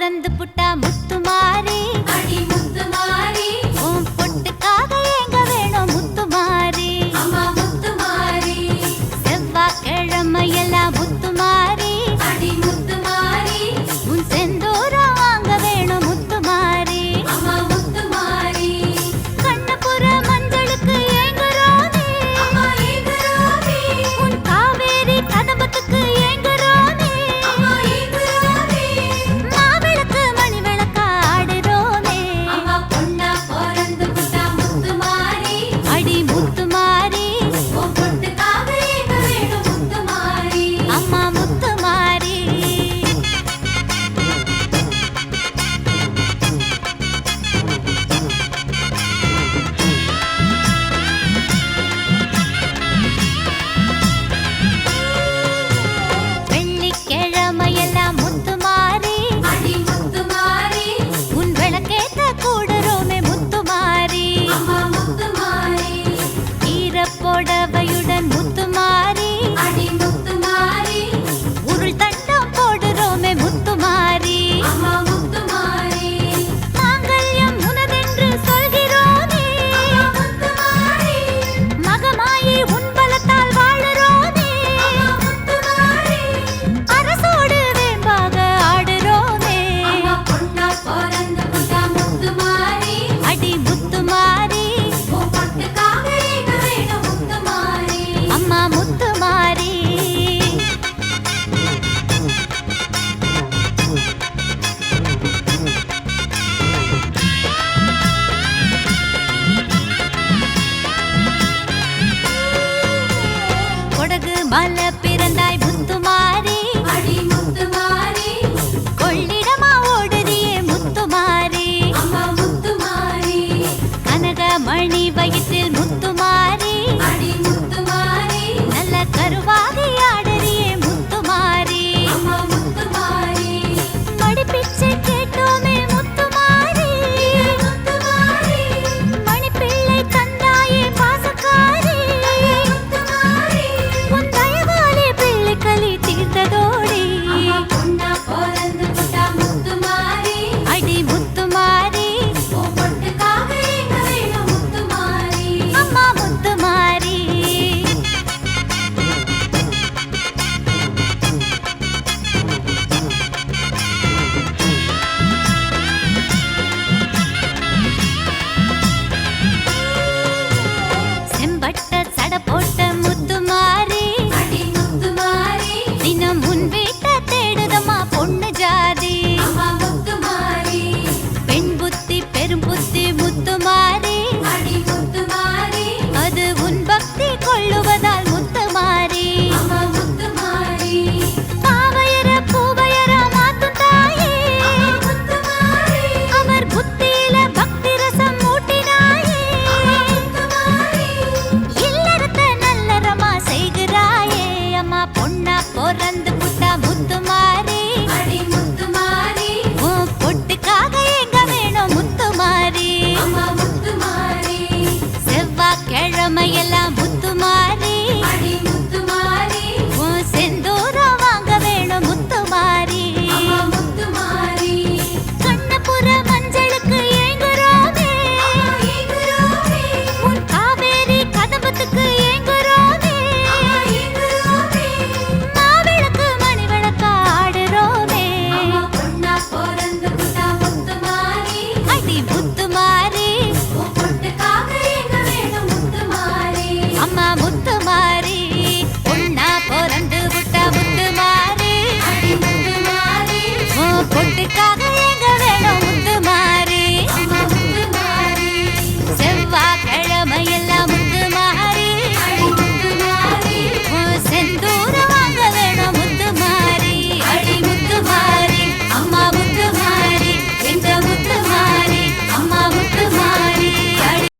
பொறந்து புட்டா முத்துமாரி அடி முத்துமாரி உன் பொட்டுக்காக எங்க வேணும் முத்துமாரி அம்மா முத்துமாரி செவ்வாய்க்கிழமையெல்லாம் முத்துமாரி அடி முத்துமாரி உன் செந்தூரம் வாங்க வேணும் முத்துமாரி அம்மா முத்துமாரி கண்ணபுர மஞ்சளுக்கு ஏங்குறோனே அம்மா ஏங்குறோனே உன் காவேரி கதம்பத்துக்கு ஏங்குறோனே அம்மா ஏங்குறோனே மாவிளக்கு மணி விளக்கா ஆடுறோனே அம்மா பொண்ணா பொறந்து புட்டா முத்துமாரி அடி முத்துமாரி உன் பொட்டுக்காக எங்க வேணும் முத்துமாரி அம்மா முத்துமாரி வெள்ளிக்கிழமையெல்லாம் முத்துமாரி அடி முத்துமாரி உன் விளக்கேத்த கூடுறோமே முத்துமாரி அம்மா முத்துமாரி ஈரப்புடவையுடன் முத்துமாரி அடி முத்துமாரி உருள் தண்டம் போடுறோமே முத்துமாரி அம்மா முத்துமாரி மாங்கல்யம் உனதென்று சொல்கிறோனே அம்மா முத்துமாரி மகமாயி உன் பலத்தால் வாழுறோனே அம்மா முத்துமாரி அரசோடு வேம்பாக ஆடுறோனே அம்மா பொண்ணா பொறந்து புட்டா முத்துமாரி அடி முத்துமாரி உன் பொட்டுக்காக எங்க வேணும் முத்துமாரி அம்மா முத்துமாரி கொடகு மலை பிறந்தாய் முத்துமாரி அடி முத்துமாரி கொள்ளிடமா ஓடுறியே முத்துமாரி அம்மா முத்துமாரி கனகமணி வயிற்றில் முத்துமாரி அடி முத்துமாரி நல்ல கருவாகி ஆடுறியே முத்துமாரி அம்மா முத்துமாரி மடிப்பிச்சை கேட்டோமே முத்துமாரி முத்துமாரி மணிப்பிள்ளை தந்தாயே பாசக்காரி முத்துமாரி உன் தயவாலே பிள்ளை களி தீர்த்ததோடி அம்மா பொண்ணா பொறந்து புட்டா முத்துமாரி அடி முத்துமாரி உன் பொட்டுக்காக எங்க வேணும் முத்துமாரி அம்மா முத்துமாரி செம்பட்ட சட போட்ட முத்துமாரி அடி முத்துமாரி தினம் முன் வீட்ட தேடுதம்மா பொண்ணு ஜாதி அம்மா முத்துமாரி பெண் புத்தி பெரும் புத்தி முத்துமாரி அடி முத்துமாரி அது உன் பக்தி கொள்ளுவதால் முத்துமாரி அம்மா முத்துமாரி பாவையர பூவையர மாத்தும் தாயே அம்மா முத்துமாரி அவர் புத்தியில பக்தி ரசம் ஊட்டினாயே முத்துமாரி இல்லறத்த நல்லறமா செய்கிறாயே அம்மா பொண்ணா பொறந்து புட்டா முத்துமாரி அடி முத்துமாரி உன் பொட்டுக்காக எங்க வேணும் முத்துமாரி அம்மா முத்துமாரி செவ்வாய்க்கிழமையெல்லாம் முத்துமாரி அடி முத்துமாரி உன் செந்தூரம் வாங்க வேணும் முத்துமாரி அம்மா முத்துமாரி கண்ணபுர மஞ்சளுக்கு ஏங்குறோனே அம்மா ஏங்குறோனே உன் காவேரி கதம்பத்துக்கு ஏங்குறோனே அம்மா ஏங்குறோனே மாவிளக்கு மணி விளக்கா ஆடுறோனே அம்மா பொண்ணா பொறந்து புட்டா முத்துமாரி அடி முத்துமாரி உன் பொட்டுக்காக எங்க வேணும் முத்துமாரி அம்மா முத்துமாரி பொண்ணா பொறந்து விட்ட முத்துமாரி அடி முத்துமாரி உன் பொட்டுக்காக